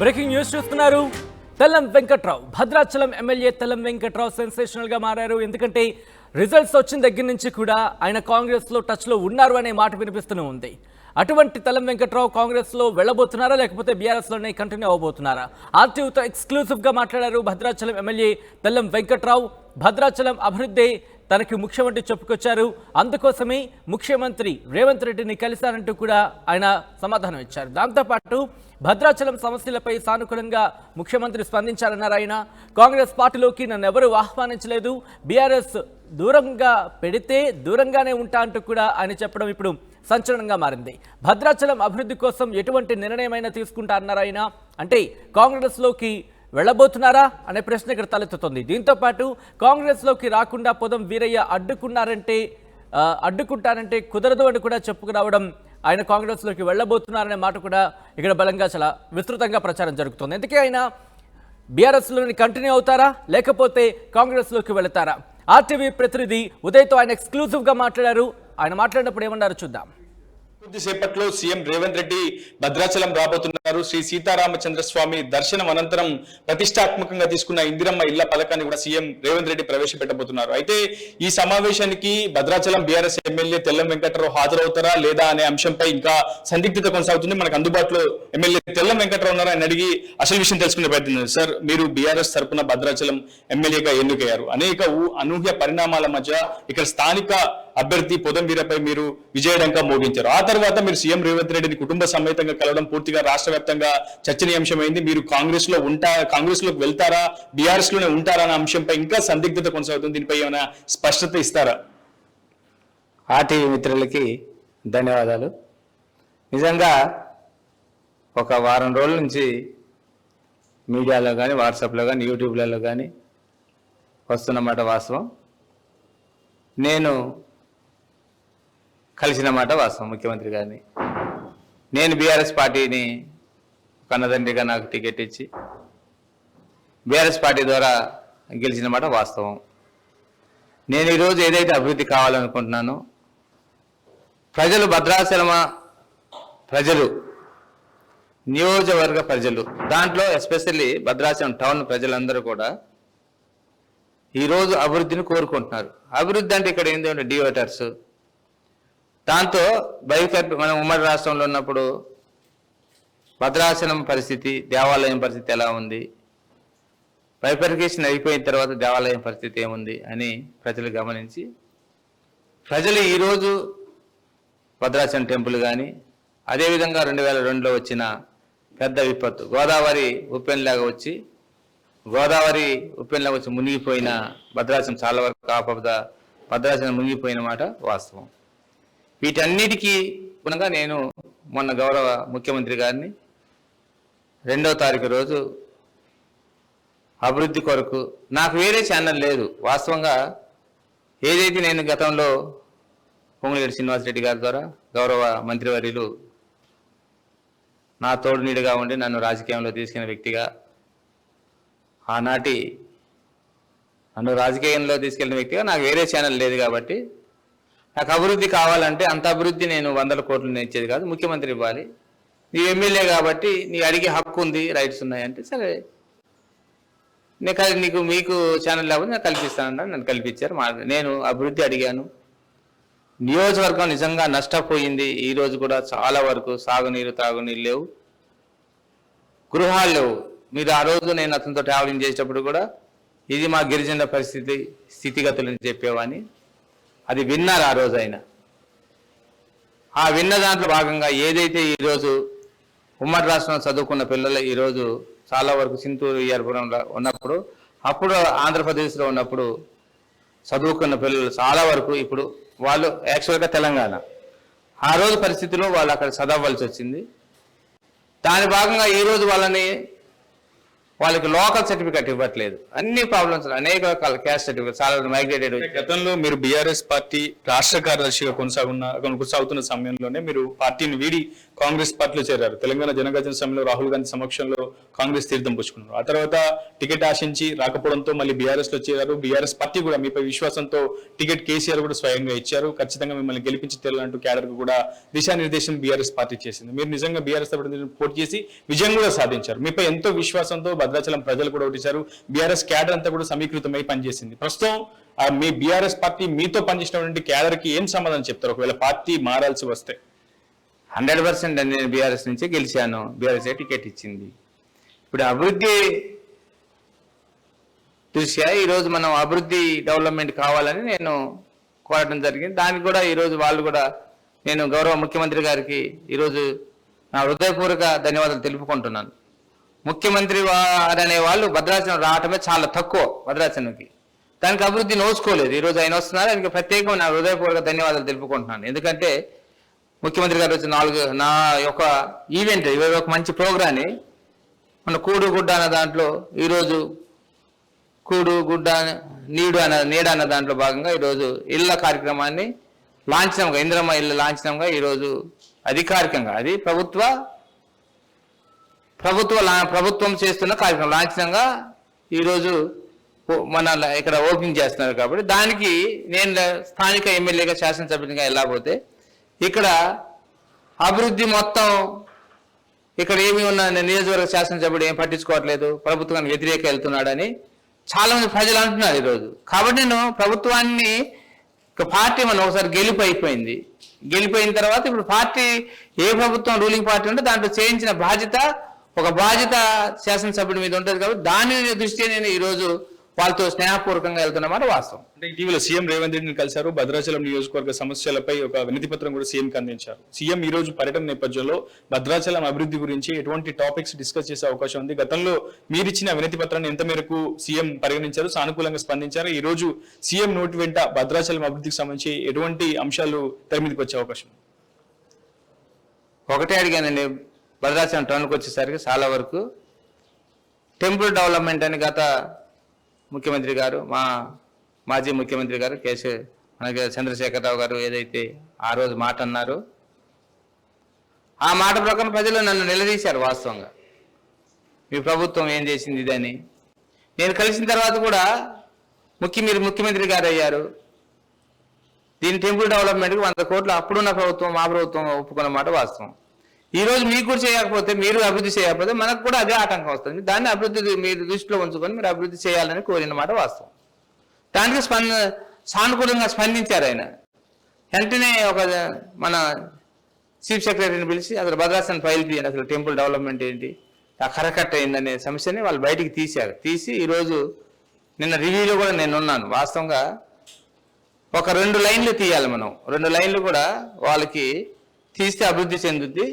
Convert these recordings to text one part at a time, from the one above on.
Breaking news చూస్తున్నారు. Tellam Venkatrao Bhadrachalam MLA Tellam Venkatrao sensational గా మారారు. ఎందుకంటే రిజల్ట్స్ వచ్చిన దగ్గర నుంచి కూడా ఆయన కాంగ్రెస్ లో టచ్ లో ఉన్నారు అనే మాట వినిపిస్తూనే ఉంది. అటువంటి తెల్లం వెంకట్రావు కాంగ్రెస్ లో వెళ్ళబోతున్నారా లేకపోతే బీఆర్ఎస్ లోనే కంటిన్యూ అవబోతున్నారా? ఆర్టీవీతో ఎక్స్క్లూసివ్ గా మాట్లాడారు భద్రాచలం ఎమ్మెల్యే తెల్లం వెంకట్రావు. భద్రాచలం అభివృద్ధి తనకి ముఖ్యమంత్రి చెప్పుకొచ్చారు. అందుకోసమే ముఖ్యమంత్రి రేవంత్ రెడ్డిని కలిశారంటూ కూడా ఆయన సమాధానం ఇచ్చారు. దాంతోపాటు భద్రాచలం సమస్యలపై సానుకూలంగా ముఖ్యమంత్రి స్పందించారన్నారు ఆయన. కాంగ్రెస్ పార్టీలోకి నన్ను ఎవరూ ఆహ్వానించలేదు, బీఆర్ఎస్ దూరంగా పెడితే దూరంగానే ఉంటా అంటూ కూడా ఆయన చెప్పడం ఇప్పుడు సంచలనంగా మారింది. భద్రాచలం అభివృద్ధి కోసం ఎటువంటి నిర్ణయమైనా తీసుకుంటారన్నారు ఆయన. అంటే కాంగ్రెస్లోకి వెళ్ళబోతున్నారా అనే ప్రశ్న ఇక్కడ తలెత్తుతుంది. దీంతో పాటు కాంగ్రెస్లోకి రాకుండా పొదం వీరయ్య అడ్డుకుంటారంటే కుదరదు అని కూడా చెప్పుకురావడం, ఆయన కాంగ్రెస్లోకి వెళ్ళబోతున్నారనే మాట కూడా ఇక్కడ బలంగా చాలా విస్తృతంగా ప్రచారం జరుగుతుంది. అందుకే ఆయన బీఆర్ఎస్లోని కంటిన్యూ అవుతారా లేకపోతే కాంగ్రెస్లోకి వెళతారా? ఆర్టీవీ ప్రతినిధి ఉదయ్తో ఆయన ఎక్స్క్లూజివ్గా మాట్లాడారు. ఆయన మాట్లాడినప్పుడు ఏమన్నారో చూద్దాం. కొద్దిసేపట్లో సీఎం రేవంత్ రెడ్డి భద్రాచలం రాబోతున్నారు. శ్రీ సీతారామచంద్ర స్వామి దర్శనం అనంతరం ప్రతిష్టాత్మకంగా తీసుకున్న ఇందిరమ్మ ఇళ్ల పథకాన్ని కూడా సీఎం రేవంత్ రెడ్డి ప్రవేశపెట్టబోతున్నారు. అయితే ఈ సమావేశానికి భద్రాచలం బీఆర్ఎస్ ఎమ్మెల్యే తెల్లం వెంకట్రావు హాజరవుతారా లేదా అనే అంశంపై ఇంకా సందిగ్ధత కొనసాగుతుంది. మనకు అందుబాటులో ఎమ్మెల్యే తెల్లం వెంకట్రావు ఉన్నారు. ఆయన అడిగి అసలు విషయం తెలుసుకునే ప్రయత్నం. సార్, మీరు బీఆర్ఎస్ తరఫున భద్రాచలం ఎమ్మెల్యేగా ఎన్నికయ్యారు. అనేక అనూహ్య పరిణామాల మధ్య ఇక్కడ స్థానిక అభ్యర్థి పొదం వీరపై మీరు విజయడంకా మోగించారు. ఆ తర్వాత మీరు సీఎం రేవంత్ రెడ్డిని కుటుంబ సమేతంగా కలవడం పూర్తిగా రాష్ట్ర వ్యాప్తంగా చర్చనీయాంశమైంది. మీరు కాంగ్రెస్ లోకి వెళ్తారా, బీఆర్ఎస్ లోనే ఉంటారా అనే అంశంపై ఇంకా సందిగ్ధత కొనసాగుతుంది. దీనిపై ఏమైనా స్పష్టత ఇస్తారా? ఆర్టీవీ మిత్రులకి ధన్యవాదాలు. నిజంగా ఒక వారం రోజుల నుంచి మీడియాలో కానీ, వాట్సాప్లో కానీ, యూట్యూబ్లలో కానీ వస్తున్నమాట వాస్తవం. నేను కలిసిన మాట వాస్తవం ముఖ్యమంత్రి గారిని. నేను బీఆర్ఎస్ పార్టీని కన్నదండ్రిగా నాకు టికెట్ ఇచ్చి బీఆర్ఎస్ పార్టీ ద్వారా గెలిచిన మాట వాస్తవం. నేను ఈరోజు ఏదైతే అభివృద్ధి కావాలనుకుంటున్నానో ప్రజలు, భద్రాచలమ ప్రజలు, నియోజకవర్గ ప్రజలు, దాంట్లో ఎస్పెషల్లీ భద్రాచలం టౌన్ ప్రజలందరూ కూడా ఈరోజు అభివృద్ధిని కోరుకుంటున్నారు. అభివృద్ధి అంటే ఇక్కడ ఏంటంటే డివోటర్స్. దాంతో మనం ఉమ్మడి రాష్ట్రంలో ఉన్నప్పుడు భద్రాచలం పరిస్థితి, దేవాలయం పరిస్థితి ఎలా ఉంది, బైఫర్కేషన్ అయిపోయిన తర్వాత దేవాలయం పరిస్థితి ఏముంది అని ప్రజలు గమనించి ప్రజలు ఈరోజు భద్రాచలం టెంపుల్ కానీ, అదేవిధంగా 2002లో వచ్చిన పెద్ద విపత్తు గోదావరి ఉప్పెనలాగా వచ్చి మునిగిపోయిన భద్రాచలం చాలా వరకు ఆపద భద్రాచలం మునిగిపోయిన మాట వాస్తవం. వీటన్నిటికీ గుణంగా నేను మొన్న గౌరవ ముఖ్యమంత్రి గారిని 2వ తారీఖు రోజు అభివృద్ధి కొరకు నాకు వేరే ఛానల్ లేదు. వాస్తవంగా ఏదైతే నేను గతంలో పొంగులేటి శ్రీనివాసరెడ్డి గారి ద్వారా గౌరవ మంత్రివర్యులు నా తోడు నీడుగా ఉండి నన్ను రాజకీయంలో తీసుకున్న వ్యక్తిగా, ఆనాటి నన్ను రాజకీయంలో తీసుకెళ్లిన వ్యక్తిగా నాకు వేరే ఛానల్ లేదు. కాబట్టి నాకు అభివృద్ధి కావాలంటే అంత అభివృద్ధి నేను 100 కోట్లు ఇచ్చేది కాదు, ముఖ్యమంత్రి ఇవ్వాలి. నీ ఎమ్మెల్యే కాబట్టి నీ అడిగే హక్కు ఉంది, రైట్స్ ఉన్నాయంటే సరే మీకు ఛానల్ లేకపోతే నేను కల్పిస్తానంటే నన్ను కల్పించారు. నేను అభివృద్ధి అడిగాను. నియోజకవర్గం నిజంగా నష్టపోయింది. ఈరోజు కూడా చాలా వరకు సాగునీరు, తాగునీరు లేవు, గృహాలు లేవు. మీరు ఆ రోజు నేను అతనితో ట్రావెలింగ్ చేసేటప్పుడు కూడా ఇది మా గిరిజనుల స్థితిగతులని చెప్పేవాని. అది విన్నారు ఆ రోజు ఆయన. ఆ విన్న దాంట్లో భాగంగా ఏదైతే ఈరోజు ఉమ్మడి రాష్ట్రంలో చదువుకున్న పిల్లలు ఈరోజు చాలా వరకు చింతూరు, ఈఆర్పురంలో ఉన్నప్పుడు, అప్పుడు ఆంధ్రప్రదేశ్లో ఉన్నప్పుడు చదువుకున్న పిల్లలు చాలా వరకు ఇప్పుడు వాళ్ళు యాక్చువల్గా తెలంగాణ, ఆ రోజు పరిస్థితిలో వాళ్ళు అక్కడ చదవవలసి వచ్చింది. దాని భాగంగా ఈరోజు వాళ్ళని వాళ్ళకి లోకల్ సర్టిఫికేట్ ఇవ్వట్లేదు. అన్ని ప్రాబ్లమ్స్, అనేక రకాల క్యాస్ట్ సర్టిఫికేట్ చాలా మైగ్రేటెడ్. గతంలో మీరు బీఆర్ఎస్ పార్టీ రాష్ట్ర కార్యదర్శిగా కొనసాగుతున్న సమయంలోనే మీరు పార్టీని వీడి కాంగ్రెస్ పార్టీలో చేరారు. తెలంగాణ జనగర్జన సమయంలో రాహుల్ గాంధీ సమక్షంలో కాంగ్రెస్ తీర్థం పుచ్చుకున్నారు. ఆ తర్వాత టికెట్ ఆశించి రాకపోవడంతో మళ్ళీ బీఆర్ఎస్ లో చేరారు. బీఆర్ఎస్ పార్టీ కూడా మీపై విశ్వాసంతో టికెట్ కేసీఆర్ కూడా స్వయంగా ఇచ్చారు. ఖచ్చితంగా మిమ్మల్ని గెలిపించి తెలంటూ క్యాడర్ కు కూడా దిశానిర్దేశం బీఆర్ఎస్ పార్టీ చేసింది. మీరు నిజంగా బీఆర్ఎస్ పోటీ చేసి విజయం కూడా సాధించారు. మీపై ఎంతో విశ్వాసంతో భద్రాచలం ప్రజలు కూడా ఓటించారు. బీఆర్ఎస్ క్యాడర్ అంతా కూడా సమీకృతమై పనిచేసింది. ప్రస్తుతం మీ బీఆర్ఎస్ పార్టీ మీతో పనిచేసినటువంటి క్యాడర్ కి ఏం సమాధానం చెప్తారు ఒకవేళ పార్టీ మారాల్సి వస్తే? 100% నేను బీఆర్ఎస్ నుంచి గెలిచాను. బీఆర్ఎస్ టికెట్ ఇచ్చింది. ఇప్పుడు అభివృద్ధి దృష్ట్యా ఈరోజు మనం అభివృద్ధి డెవలప్మెంట్ కావాలని నేను కోరడం జరిగింది. దానికి కూడా ఈరోజు వాళ్ళు కూడా నేను గౌరవ ముఖ్యమంత్రి గారికి ఈరోజు నా హృదయపూర్వక ధన్యవాదాలు తెలుపుకుంటున్నాను. ముఖ్యమంత్రి అనే వాళ్ళు భద్రాచలం రావటమే చాలా తక్కువ భద్రాచలంకి. దానికి అభివృద్ధి నోచుకోలేదు. ఈరోజు ఆయన వస్తున్నారు. ఆయనకి ప్రత్యేకంగా నా హృదయపూర్వక ధన్యవాదాలు తెలుపుకుంటున్నాను. ఎందుకంటే ముఖ్యమంత్రి గారు వచ్చి నా యొక్క ఈవెంట్ ఒక మంచి ప్రోగ్రాన్ని మన కూడు గుడ్డ అన్న దాంట్లో ఈరోజు కూడు గుడ్డ నీడ అన్న దాంట్లో భాగంగా ఈరోజు ఇళ్ల కార్యక్రమాన్ని లాంఛనంగా, ఇందిరమ్మ ఇళ్ళ లాంఛనంగా ఈరోజు అధికారికంగా, అది ప్రభుత్వం చేస్తున్న కార్యక్రమం లాంఛనంగా ఈరోజు మన ఇక్కడ ఓపెనింగ్ చేస్తున్నారు. కాబట్టి దానికి నేను స్థానిక ఎమ్మెల్యేగా శాసనసభ్యునిగా వెళ్ళకపోతే ఇక్కడ అభివృద్ధి మొత్తం ఇక్కడ ఏమి ఉన్న నియోజకవర్గ శాసనసభ్యుడు ఏం పట్టించుకోవట్లేదు, ప్రభుత్వానికి వ్యతిరేక వెళ్తున్నాడని చాలా మంది ప్రజలు అంటున్నారు ఈరోజు. కాబట్టి నేను ప్రభుత్వాన్ని పార్టీ మనం ఒకసారి గెలిపోయిన తర్వాత ఇప్పుడు పార్టీ ఏ ప్రభుత్వం రూలింగ్ పార్టీ ఉంటే దాంట్లో చేయించిన బాధ్యత శాసనసభ్యుడి మీద ఉంటుంది. కాబట్టి దాని దృష్ట్యా నేను ఈరోజు వాళ్ళతో స్నేహపూర్వకంగా వెళ్తున్నమాట వాస్తవం. అంటే ఇటీవల సీఎం రేవంత్ రెడ్డిని కలిశారు. భద్రాచలం నియోజకవర్గ సమస్యలపై ఒక వినతి పత్రం కూడా సీఎంకి అందించారు. సీఎం ఈ రోజు పర్యటన నేపథ్యంలో భద్రాచలం అభివృద్ధి గురించి ఎటువంటి టాపిక్స్ డిస్కస్ చేసే అవకాశం ఉంది? గతంలో మీరిచ్చిన వినతి పత్రాన్ని ఎంత మేరకు సీఎం పరిగణించారు, సానుకూలంగా స్పందించారు? ఈ రోజు సీఎం నోటి వెంట భద్రాచలం అభివృద్ధికి సంబంధించి ఎటువంటి అంశాలు తెర మీదకి వచ్చే అవకాశం? ఒకటే అడిగానండి, భద్రాచలం టౌన్కి వచ్చేసరికి చాలా వరకు టెంపుల్ డెవలప్మెంట్ అని గత ముఖ్యమంత్రి గారు, మా మాజీ ముఖ్యమంత్రి గారు మనకి చంద్రశేఖరరావు గారు ఏదైతే ఆ రోజు మాట అన్నారో ఆ మాట ప్రకారం ప్రజలు నన్ను నిలదీశారు. వాస్తవంగా మీ ప్రభుత్వం ఏం చేసింది ఇదని. నేను కలిసిన తర్వాత కూడా మీరు ముఖ్యమంత్రి గారు అయ్యారు, దీని టెంపుల్ డెవలప్మెంట్కి 100 కోట్లు అప్పుడున్న ప్రభుత్వం మా ప్రభుత్వం ఒప్పుకున్న మాట వాస్తవం. ఈ రోజు మీకు కూడా చేయకపోతే, మీరు అభివృద్ధి చేయకపోతే మనకు కూడా అదే ఆటంకం వస్తుంది. దాన్ని అభివృద్ధి మీరు దృష్టిలో ఉంచుకొని మీరు అభివృద్ధి చేయాలని కోరిన మాట వాస్తవం. దానికి సానుకూలంగా స్పందించారు ఆయన. వెంటనే మన చీఫ్ సెక్రటరీని పిలిచి అసలు భద్రాచలం ఫైల్ తీయండి, అసలు టెంపుల్ డెవలప్మెంట్ ఏంటి, ఆ కరకట్ట అయిందనే సమస్యని వాళ్ళు బయటికి తీసి ఈరోజు నిన్న రివ్యూలో కూడా నేను ఉన్నాను. వాస్తవంగా ఒక 2 లైన్లు తీయాలి మనం. 2 లైన్లు కూడా వాళ్ళకి తీస్తే అభివృద్ధి చెందుద్ది.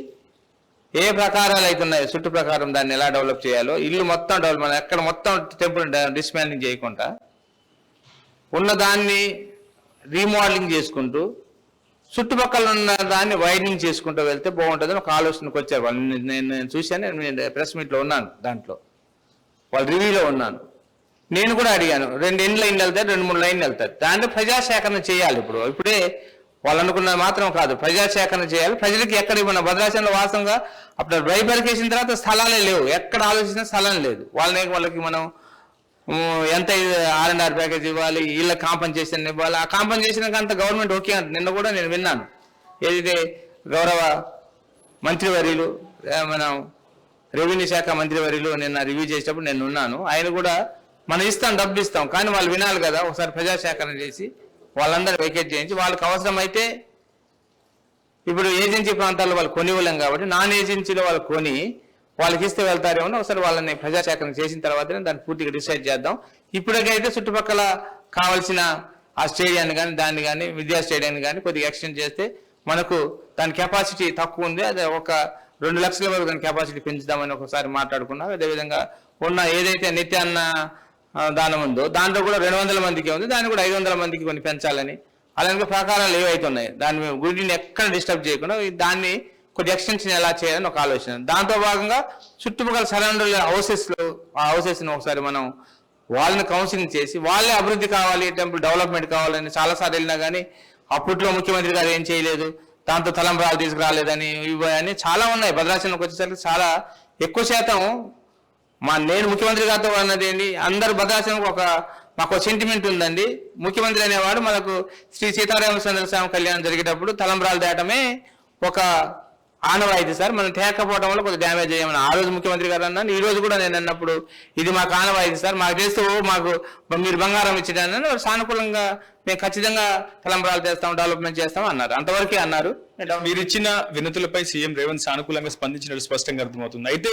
ఏ ప్రకారాలు అవుతున్నాయి చుట్టు ప్రకారం దాన్ని ఎలా డెవలప్ చేయాలో, ఇల్లు మొత్తం డెవలప్, ఎక్కడ మొత్తం టెంపుల్ డిస్మాండింగ్ చేయకుండా ఉన్నదాన్ని రీమోడలింగ్ చేసుకుంటూ చుట్టుపక్కల ఉన్న దాన్ని వైడనింగ్ చేసుకుంటూ వెళ్తే బాగుంటుందని ఒక ఆలోచనకు వచ్చారు వాళ్ళు. నేను చూశాను, నేను ప్రెస్ మీట్లో ఉన్నాను, దాంట్లో వాళ్ళ రివ్యూలో ఉన్నాను. నేను కూడా అడిగాను, 2 లైన్లు వెళ్తారు, 2-3 లైన్లు వెళ్తారు. దాంట్లో ప్రజాసేకరణ చేయాలి. ఇప్పుడే వాళ్ళు అనుకున్నది మాత్రం కాదు, ప్రజాసేకరణ చేయాలి. ప్రజలకి ఎక్కడ మన భద్రాచలంలో వాస్తవంగా అప్పుడు బైబర్కేసిన తర్వాత స్థలాలే లేవు, ఎక్కడ ఆలోచించిన స్థలం లేదు. వాళ్ళకి మనం ఎంత R&R ప్యాకేజ్ ఇవ్వాలి, వీళ్ళ కాంపన్సేషన్ ఇవ్వాలి. ఆ కాంపన్సేషన్ అంతా గవర్నమెంట్ ఓకే అంట. నిన్న కూడా నేను విన్నాను, ఏదైతే గౌరవ మంత్రివర్యులు మనం రెవెన్యూ శాఖ మంత్రివర్యులు నిన్న రివ్యూ చేసేటప్పుడు నేను ఉన్నాను. ఆయన కూడా మనం ఇస్తాం, డబ్బులు ఇస్తాం, కానీ వాళ్ళు వినాలి కదా, ఒకసారి ప్రజాసేకరణ చేసి వాళ్ళందరూ వెకేట్ చేయించి వాళ్ళకి అవసరమైతే ఇప్పుడు ఏజెన్సీ ప్రాంతాల్లో వాళ్ళు కొనివ్వలేం కాబట్టి నాన్ ఏజెన్సీలో వాళ్ళు కొని వాళ్ళకి ఇస్తే వెళ్తారేమో. ఒకసారి వాళ్ళని ప్రజాసేకరణ చేసిన తర్వాతనే దాన్ని పూర్తిగా డిసైడ్ చేద్దాం. ఇప్పటికైతే చుట్టుపక్కల కావాల్సిన ఆ స్టేడియాన్ని కానీ దాన్ని కానీ విద్యా స్టేడియాన్ని కానీ కొద్దిగా ఎక్స్టెండ్ చేస్తే మనకు దాని కెపాసిటీ తక్కువ ఉంది. అదే ఒక 2 లక్షల వరకు దాని కెపాసిటీ పెంచుదామని ఒకసారి మాట్లాడుకున్నాం. అదేవిధంగా ఉన్న ఏదైతే నిత్యాన్న దానం ఉందో దాంట్లో కూడా 200 మందికి ఉంది, దాన్ని కూడా 500 మందికి కొన్ని పెంచాలని అలాగే ప్రకారాలు ఏవైతే ఉన్నాయి దాన్ని గుడిని ఎక్కడ డిస్టర్బ్ చేయకుండా దాన్ని కొద్ది ఎక్స్టెన్షన్ ఎలా చేయాలని ఒక ఆలోచన. దాంతో భాగంగా చుట్టుపక్కల సరౌండర్ హౌసెస్లో ఆ హౌసెస్ని ఒకసారి మనం వాళ్ళని కౌన్సిలింగ్ చేసి వాళ్ళే అభివృద్ధి కావాలి, టెంపుల్ డెవలప్మెంట్ కావాలని చాలాసార్లు వెళ్ళినా కానీ అప్పట్లో ముఖ్యమంత్రి గారు ఏం చేయలేదు, దాంతో తలంబ్రాలు తీసుకురాలేదని ఇవి అని చాలా ఉన్నాయి. భద్రాచలంకి వచ్చేసరికి చాలా ఎక్కువ శాతం నేను ముఖ్యమంత్రి గారితో అన్నది ఏంటి, అందరు భద్రాచలంకి మాకు సెంటిమెంట్ ఉందండి. ముఖ్యమంత్రి అనేవాడు మనకు శ్రీ సీతారామచంద్ర స్వామి కళ్యాణం జరిగేటప్పుడు తలంబ్రాలు తేయటమే ఒక ఆనవాయితీ సార్. మనం తేకపోవడం వల్ల కొంచెం డ్యామేజ్ అయ్యామని ఆ రోజు ముఖ్యమంత్రి గారు అన్నాను, ఈ రోజు కూడా నేను అన్నప్పుడు ఇది మాకు ఆనవాయితీ సార్, మాకు చేస్తూ మాకు మీరు బంగారం ఇచ్చడాన్ని సానుకూలంగా మేము ఖచ్చితంగా తలంబ్రాలు తెస్తాం, డెవలప్మెంట్ చేస్తాం అన్నారు. అంతవరకే అన్నారు. మీరు ఇచ్చిన వినతులపై సీఎం రేవంత్ సానుకూలంగా స్పందించినట్టు స్పష్టంగా అర్థమవుతుంది. అయితే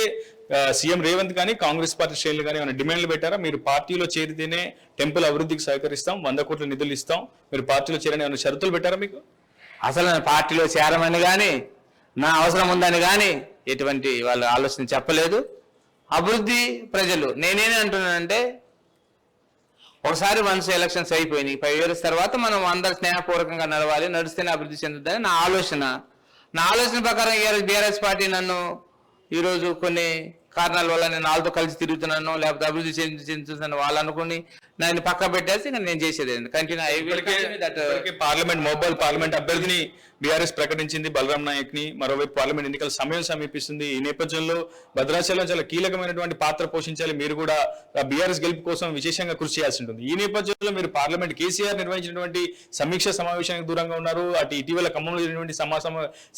సీఎం రేవంత్ కానీ కాంగ్రెస్ పార్టీ శ్రేణులు కానీ ఏమైనా డిమాండ్లు పెట్టారా? మీరు పార్టీలో చేరితేనే టెంపుల్ అభివృద్ధికి సహకరిస్తాం, 100 కోట్ల నిధులు ఇస్తాం, మీరు పార్టీలో చేరని ఏమైనా షరతులు పెట్టారా మీకు? అసలు నేను పార్టీలో చేరమని కానీ నా అవసరం ఉందని కానీ ఎటువంటి వాళ్ళు ఆలోచన చెప్పలేదు. అభివృద్ధి ప్రజలు నేనేనే అంటున్నానంటే ఒకసారి వన్స్ ఎలక్షన్స్ అయిపోయినాయి, 5 years తర్వాత మనం అందరు స్నేహపూర్వకంగా నడవాలి, నడిస్తేనే అభివృద్ధి చెందుతుందని నా ఆలోచన ప్రకారం బీఆర్ఎస్ పార్టీ నన్ను ఈరోజు కొన్ని కారణాల వల్ల నేను వాళ్ళతో కలిసి తిరుగుతున్నాను, లేకపోతే అభివృద్ధి చెందుతున్నాను వాళ్ళు అనుకుని నన్ను పక్క పెట్టేసి నేను చేసేది కంటిన్యూ. మోబైల్ పార్లమెంట్ అభ్యర్థిని బీఆర్ఎస్ ప్రకటించింది, బలరాం నాయక్ ని. మరోవైపు పార్లమెంట్ ఎన్నికల సమయం సమీపిస్తుంది. ఈ నేపథ్యంలో భద్రాచలం చాలా కీలకమైనటువంటి పాత్ర పోషించాలి, మీరు కూడా బీఆర్ఎస్ గెలుపు కోసం విశేషంగా కృషి చేయాల్సి ఉంటుంది. ఈ నేపథ్యంలో మీరు పార్లమెంట్ కేసీఆర్ నిర్వహించినటువంటి సమీక్ష సమావేశానికి దూరంగా ఉన్నారు, అటు ఇటీవల ఖమ్మంలో జరిగినటువంటి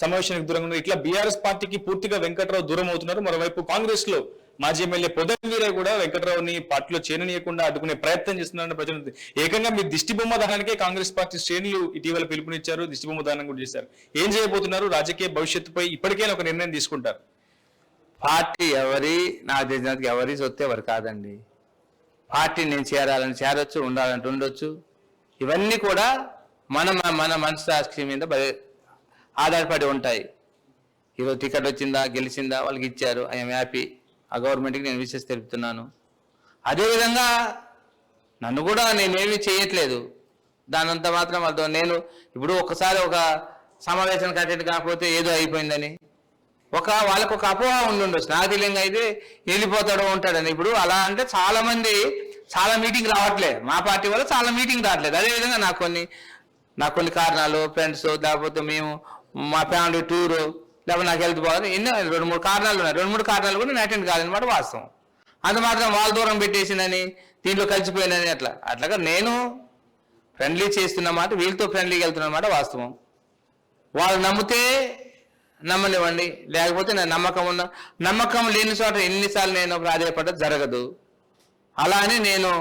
సమావేశానికి దూరంగా ఉన్నారు. ఇట్లా బీఆర్ఎస్ పార్టీకి పూర్తిగా వెంకట్రావు దూరం అవుతున్నారు. మరోవైపు కాంగ్రెస్ లో మాజీ ఎమ్మెల్యే పొదన్ వీరే కూడా వెంకట్రావుని పార్టీలో చేరనీయకుండా అడ్డుకునే ప్రయత్నం చేస్తున్నారని ప్రజలు ఏకంగా మీ దిష్టిబొమ్మ దహనానికే కాంగ్రెస్ పార్టీ శ్రేణులు ఇటీవల పిలుపునిచ్చారు, దిష్టిబొమ్మ దహనం కూడా చేశారు. ఏం చేయబోతున్నారు? రాజకీయ భవిష్యత్తుపై ఇప్పటికైనా ఒక నిర్ణయం తీసుకుంటారు? పార్టీ నాకు తెలిసినందుకు ఎవరి సొత్తు ఎవరు కాదండి. పార్టీ నేను చేరాలని చేరొచ్చు, ఉండాలంటే ఉండొచ్చు. ఇవన్నీ కూడా మన మనసాక్షి మీద ఆధారపడి ఉంటాయి. ఈరోజు టికెట్ వచ్చిందా, గెలిచిందా, వాళ్ళకి ఇచ్చారు, ఐఎమ్ హ్యాపీ. ఆ గవర్నమెంట్కి నేను విషెస్ తెలుపుతున్నాను. అదేవిధంగా నన్ను కూడా నేనేమీ చేయట్లేదు, దానంతా మాత్రం వాళ్ళతో నేను ఇప్పుడు ఒకసారి ఒక సమావేశానికి అటెండ్ కాకపోతే ఏదో అయిపోయిందని వాళ్ళకు ఒక అపోహ ఉండొచ్చు. నాకు తెలియంగా అయితే వెళ్ళిపోతాడో ఉంటాడని. ఇప్పుడు అలా అంటే చాలా మీటింగ్ రావట్లేదు, మా పార్టీ వల్ల చాలా మీటింగ్ రావట్లేదు. అదేవిధంగా నాకు కొన్ని కారణాలు, ఫ్రెండ్స్, లేకపోతే మేము మా ఫ్యామిలీ టూరు, లేకపోతే నాకు హెల్త్ బాగుంది, ఎన్నో 2-3 కారణాలు ఉన్నాయి. 2-3 కారణాలు కూడా నేను అటెండ్ కాదనమాట వాస్తవం. అంత మాత్రం వాళ్ళ దూరం పెట్టేసిందని, దీంట్లో కలిసిపోయినని అట్లాగా నేను ఫ్రెండ్లీ చేస్తున్నమాట, వీళ్ళతో ఫ్రెండ్లీగా వెళ్తున్నమాట వాస్తవం. వాళ్ళు నమ్మితే నమ్మనివ్వండి, లేకపోతే నేను నమ్మకం లేని చోట ఎన్నిసార్లు నేను ప్రాధాన్యపడ్డ జరగదు. అలా అని నేను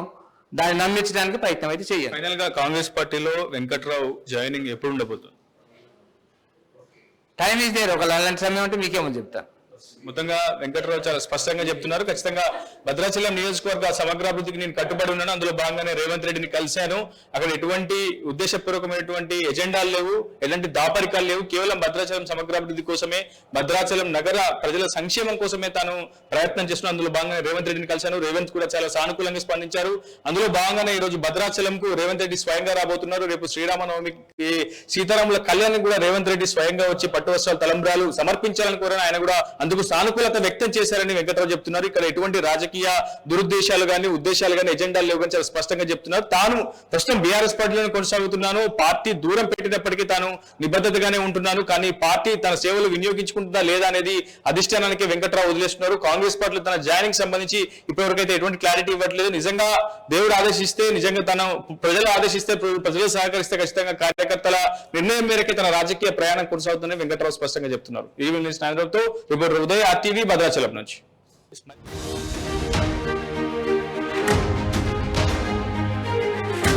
దాన్ని నమ్మించడానికి ప్రయత్నం అయితే చేయాలి. ఫైనల్ గా కాంగ్రెస్ పార్టీలో వెంకట్రావు జాయినింగ్ ఎప్పుడు ఉండబోతుంది? Time is there. ఒక అలాంటి సమయం అంటే మీకేమో చెప్తాను. మొత్తంగా వెంకట్రావు చాలా స్పష్టంగా చెప్తున్నారు, ఖచ్చితంగా భద్రాచలం నియోజకవర్గ సమగ్రాభివృద్ధికి నేను కట్టుబడి ఉన్నాను. అందులో భాగంగానే రేవంత్ రెడ్డిని కలిశాను. అక్కడ ఎటువంటి ఉద్దేశపూర్వకమైనటువంటి ఎజెండాలు లేవు, ఎలాంటి దాపరికాలు లేవు. కేవలం భద్రాచలం సమగ్రాభివృద్ధి కోసమే, భద్రాచలం నగర ప్రజల సంక్షేమం కోసమే తాను ప్రయత్నం చేస్తున్నాను. అందులో భాగంగానే రేవంత్ రెడ్డిని కలిశాను. రేవంత్ కూడా చాలా సానుకూలంగా స్పందించారు. అందులో భాగంగానే ఈ రోజు భద్రాచలంకు రేవంత్ రెడ్డి స్వయంగా రాబోతున్నారు. రేపు శ్రీరామనవమికి సీతారాముల కళ్యాణానికి కూడా రేవంత్ రెడ్డి స్వయంగా వచ్చి పట్టు వస్త్రాలు, తలంబ్రాలు సమర్పించాలని కోరాను. ఆయన కూడా అందుకు సానుకూలత వ్యక్తం చేశారని వెంకట్రావు చెప్తున్నారు. ఇక్కడ ఎటువంటి రాజకీయ దురుద్దేశాలు కానీ, ఉద్దేశాలు కానీ, ఎజెండాలు లేవు కానీ చాలా స్పష్టంగా చెప్తున్నారు. తాను ప్రస్తుతం బీఆర్ఎస్ పార్టీలోనే కొనసాగుతున్నాను, పార్టీ దూరం పెట్టినప్పటికీ తాను నిబద్ధతగానే ఉంటున్నాను, కానీ పార్టీ తన సేవలు వినియోగించుకుంటుందా లేదా అనేది అధిష్టానానికి వెంకట్రావు వదిలేస్తున్నారు. కాంగ్రెస్ పార్టీలో తన జాయినింగ్ సంబంధించి ఇప్పటివరకైతే ఎటువంటి క్లారిటీ ఇవ్వట్లేదు. నిజంగా దేవుడు ఆదేశిస్తే, నిజంగా తన ప్రజలు ఆదేశిస్తే, ప్రజలు సహకరిస్తే ఖచ్చితంగా కార్యకర్తల నిర్ణయం మేరకే తన రాజకీయ ప్రయాణం కొనసాగుతుందని వెంకట్రావు స్పష్టంగా చెప్తున్నారు. ఈవెన్ న్యూస్ తో రిపోర్టర్ ఉదయ్, RTV, భద్రాచలం నుంచి.